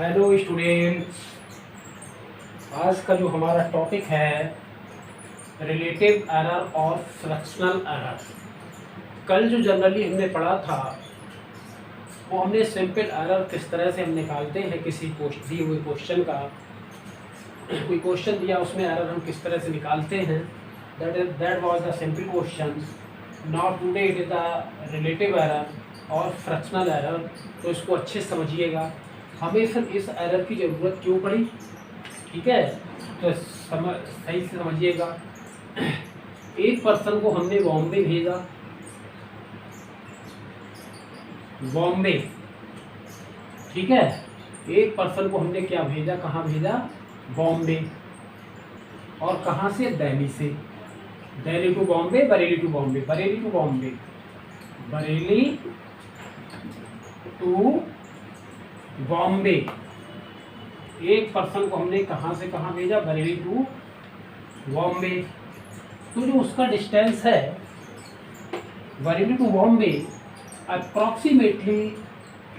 Hello students, आज का जो हमारा टॉपिक है रिलेटिव एरर और फ्रैक्शनल एरर। कल जो जनरली हमने पढ़ा था वो हमने सिंपल एरर किस तरह से हम निकालते हैं किसी दिए हुए क्वेश्चन का। कोई क्वेश्चन दिया उसमें एरर हम किस तरह से निकालते हैं, that was the simple question. Now today it is the relative error और फ्रैक्शनल एरर। तो इसको अच्छे से समझिएगा, हमें सिर्फ इस एरर की ज़रूरत क्यों पड़ी। ठीक है, तो सही से समझिएगा। एक पर्सन को हमने बॉम्बे भेजा, बॉम्बे। ठीक है, एक पर्सन को हमने क्या भेजा, कहाँ भेजा, बॉम्बे। और कहाँ से, दिल्ली से। Delhi to Bombay, Bareilly to Bombay, Bareilly to Bombay, Bareilly to Bombay. एक पर्सन को हमने कहाँ से कहाँ भेजा, बरेली टू बॉम्बे। तो जो उसका डिस्टेंस है Bareilly to Bombay approximately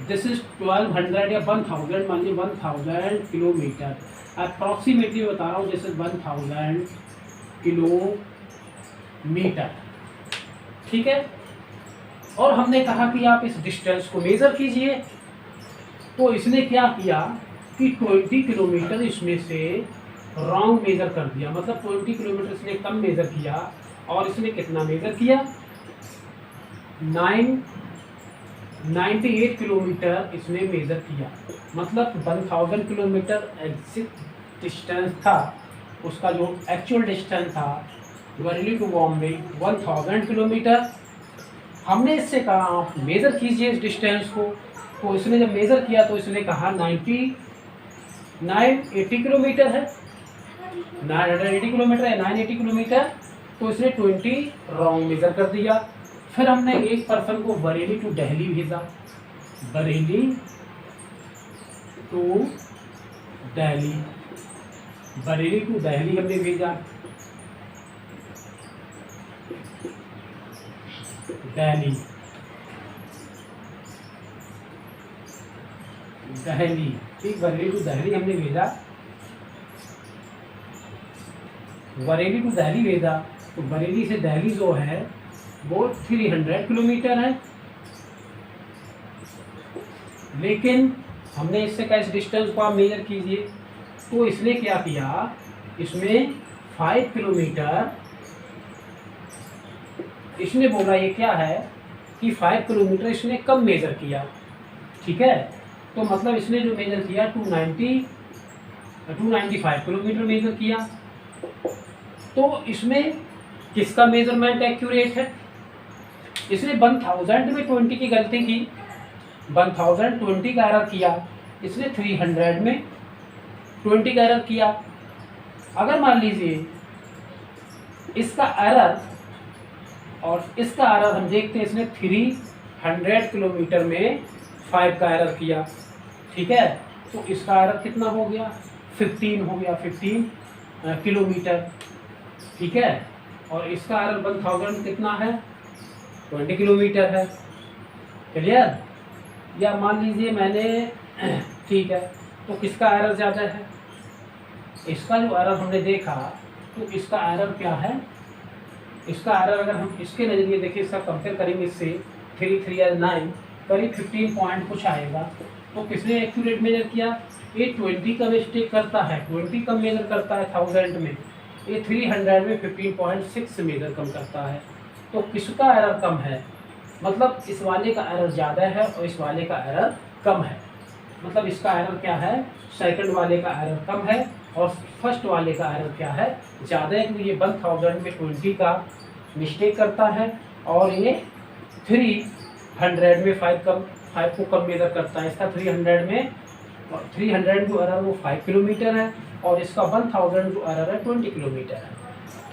this is 1200 या 1000, मान लीजिए 1000 किलोमीटर। अप्रॉक्सीमेटली बता रहा हूँ, दिस इज 1000 किलोमीटर। ठीक है, और हमने कहा कि आप इस डिस्टेंस को मेज़र कीजिए। तो इसने क्या किया कि 20 किलोमीटर इसमें से रॉन्ग मेज़र कर दिया, मतलब 20 किलोमीटर इसने कम मेज़र किया। और इसने कितना मेज़र किया, 98 किलोमीटर इसने मेज़र किया। मतलब 1000 किलोमीटर एग्जिट डिस्टेंस था, उसका जो एक्चुअल डिस्टेंस था बरेली टू बॉम्बे 1000 किलोमीटर। हमने इससे कहा आप मेज़र कीजिए इस डिस्टेंस को। तो इसने जब मेज़र किया तो इसने कहा 980 किलोमीटर है, 980 किलोमीटर है, 980 किलोमीटर। तो इसने 20 रॉन्ग मेज़र कर दिया। फिर हमने एक पर्सन को बरेली टू दिल्ली भेजा, बरेली टू दिल्ली, बरेली टू दिल्ली हमने भेजा, दिल्ली दिल्ली। ठीक, बरेली टू दिल्ली हमने भेजा, बरेली टू दिल्ली भेजा। तो बरेली से दिल्ली जो है वो 300 किलोमीटर है। लेकिन हमने इससे कहा इस डिस्टेंस को आप मेजर कीजिए। तो इसने क्या किया, इसमें 5 किलोमीटर इसने बोला, ये क्या है कि 5 किलोमीटर इसने कम मेजर किया। ठीक है, तो मतलब इसने जो मेजर किया 295 किलोमीटर मेजर किया। तो इसमें किसका मेजरमेंट एक्यूरेट है, इसने 1000 में 20 की गलती की, 1020 का एरर किया, इसने 300 में 20 का एरर किया। अगर मान लीजिए इसका एरर और इसका एरर हम देखते हैं, इसने 300 किलोमीटर में 5 का एरर किया। ठीक है, तो इसका एरर कितना हो गया, 15 हो गया, 15 किलोमीटर। ठीक है, और इसका एरर 1000 कितना है, 20 किलोमीटर है। क्लियर? या मान लीजिए मैंने ठीक है, तो किसका एरर ज़्यादा है, इसका जो एरर हमने देखा तो इसका एरर क्या है, इसका एरर अगर हम इसके नज़रिए देखें, इसका कंपेयर करेंगे इससे 3 या 9 करीब 15 पॉइंट कुछ आएगा। तो किसने एक्यूरेट मेजर किया, ये 20 का मिस्टेक करता है, 20 कम मेजर करता है 1000 में, ये 300 में 15.6 मेजर कम करता है। तो किसका एरर कम है, मतलब इस वाले का एरर ज़्यादा है और इस वाले का एरर कम है। मतलब इसका एरर क्या है, सेकंड वाले का एरर कम है और फर्स्ट वाले का एरर क्या है, ज़्यादा है, क्योंकि ये 1000 में 20 का मिस्टेक करता है और ये 300 में 5 को कम मेजर करता है। इसका 300 में, 300 जो एरर वो 5 किलोमीटर है और इसका 1000 जो एरर है 20 किलोमीटर है।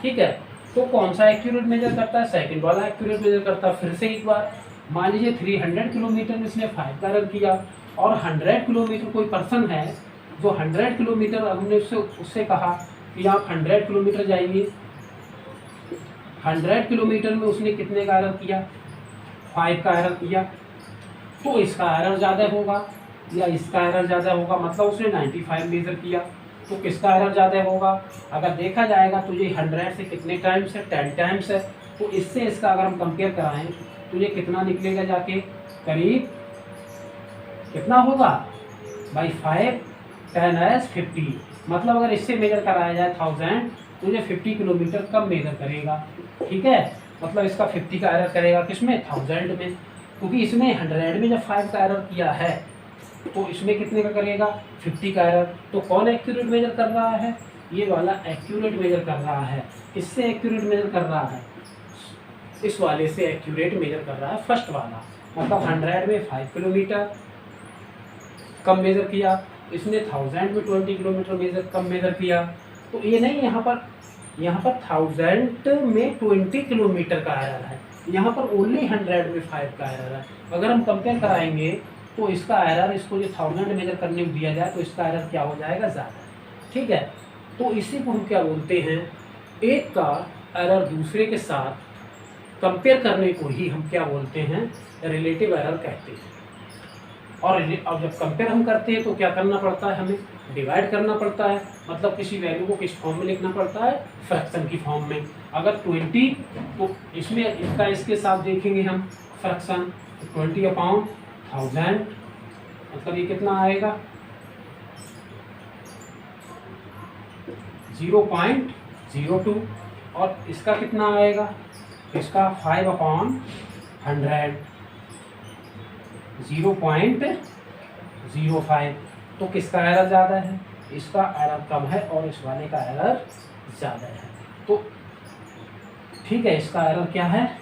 ठीक है, तो कौन सा एक्यूरेट मेजर करता है, सेकंड वाला एक्यूरेट मेजर करता है। फिर से एक बार मान लीजिए 300 किलोमीटर में इसने 5 का एरर किया और 100 किलोमीटर कोई पर्सन है जो 100 किलोमीटर, हमने उससे कहा कि आप 100 किलोमीटर जाइए, 100 किलोमीटर में उसने कितने का एरर किया, 5 का एरर किया। तो इसका एरर ज़्यादा होगा, या इसका एरर ज़्यादा होगा, मतलब उसने 95 मेज़र किया तो किसका एरर ज़्यादा होगा। अगर देखा जाएगा तो ये 100 से कितने टाइम्स है, 10 टाइम्स है, तो इससे इसका अगर हम कंपेयर कराएं तो ये कितना निकलेगा जाके, करीब कितना होगा भाई 5 10 50, मतलब अगर इससे मेजर कराया जाए 1000 तो ये 50 किलोमीटर कम मेजर करेगा। ठीक है, मतलब इसका 50 का एरर करेगा किसमें, 1000 में, क्योंकि इसमें 100 में जब 5 का एरर किया है तो इसमें कितने का करेगा, 50 का एरर। तो कौन एक्यूरेट मेजर कर रहा है, ये वाला एक्यूरेट मेजर कर रहा है। इससे एक्यूरेट मेजर कर रहा है, इस वाले से एक्यूरेट मेजर कर रहा है फर्स्ट वाला, मतलब 100 में 5 किलोमीटर कम मेजर किया, इसने 1000 में 20 किलोमीटर मेजर कम मेजर किया। तो ये नहीं, यहाँ पर 1000 में 20 किलोमीटर का एरर है, यहाँ पर ओनली 100 में 5 का एरर है। अगर हम कंपेयर कराएंगे तो इसका एरर, इसको जो 1000 मेजर करने में दिया जाए तो इसका एरर क्या हो जाएगा, ज़्यादा। ठीक है, तो इसी को हम क्या बोलते हैं, एक का एरर दूसरे के साथ कंपेयर करने को ही हम क्या बोलते हैं, रिलेटिव एरर कहते हैं। और अब जब कंपेयर हम करते हैं तो क्या करना पड़ता है, हमें डिवाइड करना पड़ता है, मतलब किसी वैल्यू को किस फॉर्म में लिखना पड़ता है, फ्रैक्शन की फॉर्म में। अगर 20 तो इसमें इसका इसके साथ देखेंगे हम फ्रैक्शन, 20/1000, मतलब ये कितना आएगा 0.02, और इसका कितना आएगा, इसका 5/100, 0.05। तो किसका एरर ज़्यादा है, इसका एरर कम है और इस वाले का एरर ज़्यादा है। तो ठीक है, इसका एरर क्या है,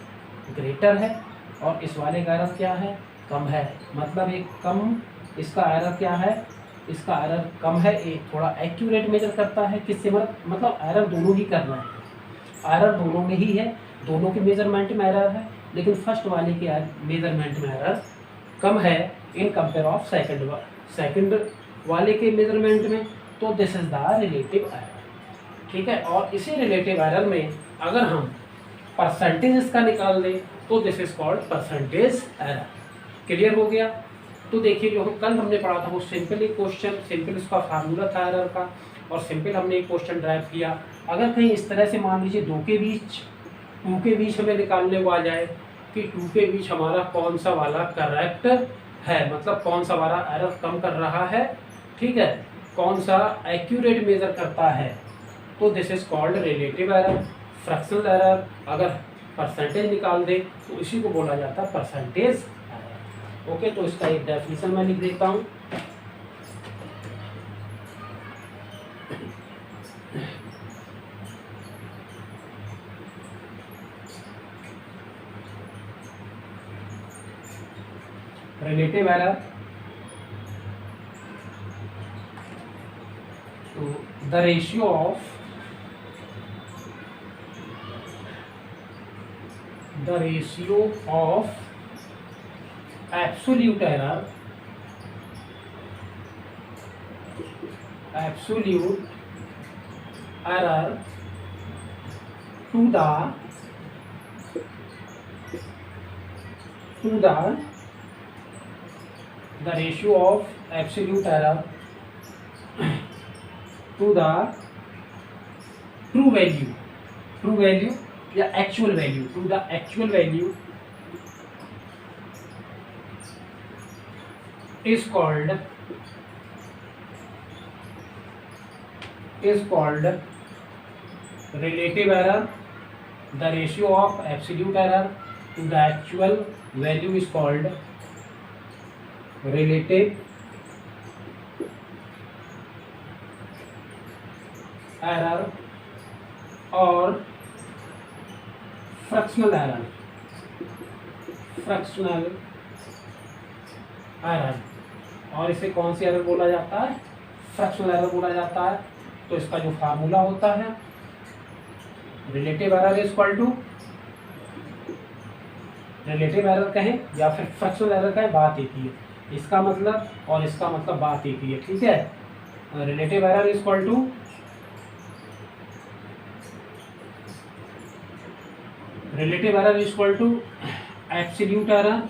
ग्रेटर है, और इस वाले का एरर क्या है, कम है। मतलब एक कम, इसका एरर क्या है, इसका एरर कम है, एक थोड़ा एक्यूरेट मेजर करता है। किससे मतलब एरर दोनों ही करना है, एरर दोनों में ही है, दोनों के मेजरमेंट में एरर है, लेकिन फर्स्ट वाले के मेजरमेंट में एरर कम है इन कंपेयर ऑफ सेकंड वाले के मेजरमेंट में। तो this is the relative error. ठीक है, और इसी रिलेटिव एरर में अगर हम परसेंटेज इसका निकाल दें तो this is called percentage error. Clear हो गया। तो देखिए, जो कल हमने पढ़ा था वो सिंपल एक क्वेश्चन, सिंपल उसका फार्मूला था एरर का, और सिंपल हमने एक क्वेश्चन ड्राइव किया। अगर कहीं इस तरह से मान लीजिए 2 के बीच, 2 के बीच हमें निकालने को आ जाए कि 2 के बीच हमारा कौन सा वाला करेक्ट है, मतलब कौन सा वाला एरर कम कर रहा है, ठीक है, कौन सा एक्यूरेट मेजर करता है, तो this is called relative error, fractional error. अगर परसेंटेज निकाल दे तो इसी को बोला जाता है परसेंटेज एरर। ओके, तो इसका एक डेफिनेशन मैं लिख देता हूँ। रिलेटिव एरर, तो the ratio of absolute error to the ratio of absolute error to the true value या actual value, to the actual value is called relative error. The ratio of absolute error to the actual value is called relative error और fractional error। और इसे कौन सी error बोला जाता है, fractional error बोला जाता है। तो इसका जो फार्मूला होता है, relative error is equal to, relative error कहें या फिर फ्रैक्शनल एरर कहें, बात एक ही है, इसका मतलब और इसका मतलब बात एक ही है। ठीक है, relative error is equal to absolute error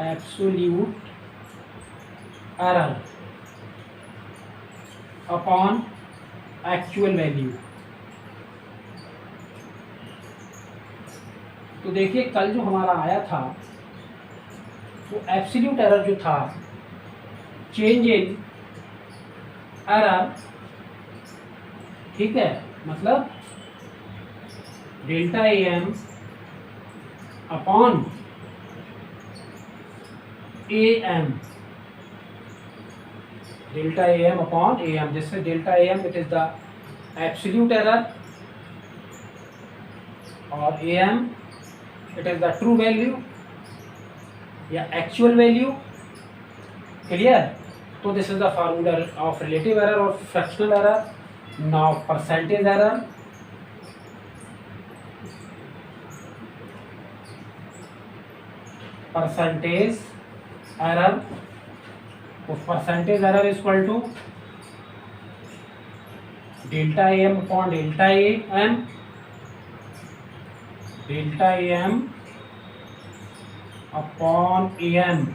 absolute error upon actual value. तो देखिए कल जो हमारा आया था वो एब्सोल्यूट एरर जो था, चेंज इन एरर, ठीक है, मतलब delta A M upon A M, delta A M upon A M. जैसे delta A M it is the absolute error और A M it is the true value या actual value. Clear? तो this is the formula of relative error और fractional error. Now percentage error, percentage error, तो percentage error is equal to delta A M upon delta A M, delta A M upon A M,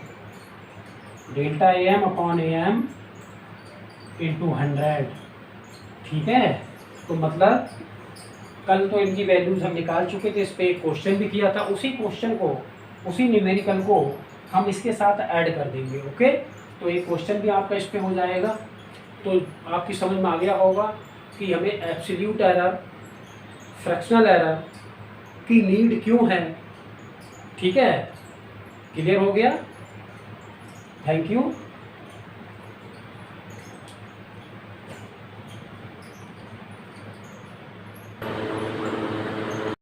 delta A M upon A M into 100। ठीक है, तो मतलब कल तो इनकी values हम निकाल चुके थे, इस पे एक क्वेश्चन भी किया था, उसी क्वेश्चन को, उसी न्यूमेरिकल को हम इसके साथ ऐड कर देंगे। ओके, तो एक क्वेश्चन भी आपका इस पे हो जाएगा। तो आपकी समझ में आ गया होगा कि हमें एब्सोल्यूट एरर, फ्रैक्शनल एरर की नीड क्यों है। ठीक है, क्लियर हो गया? Thank you.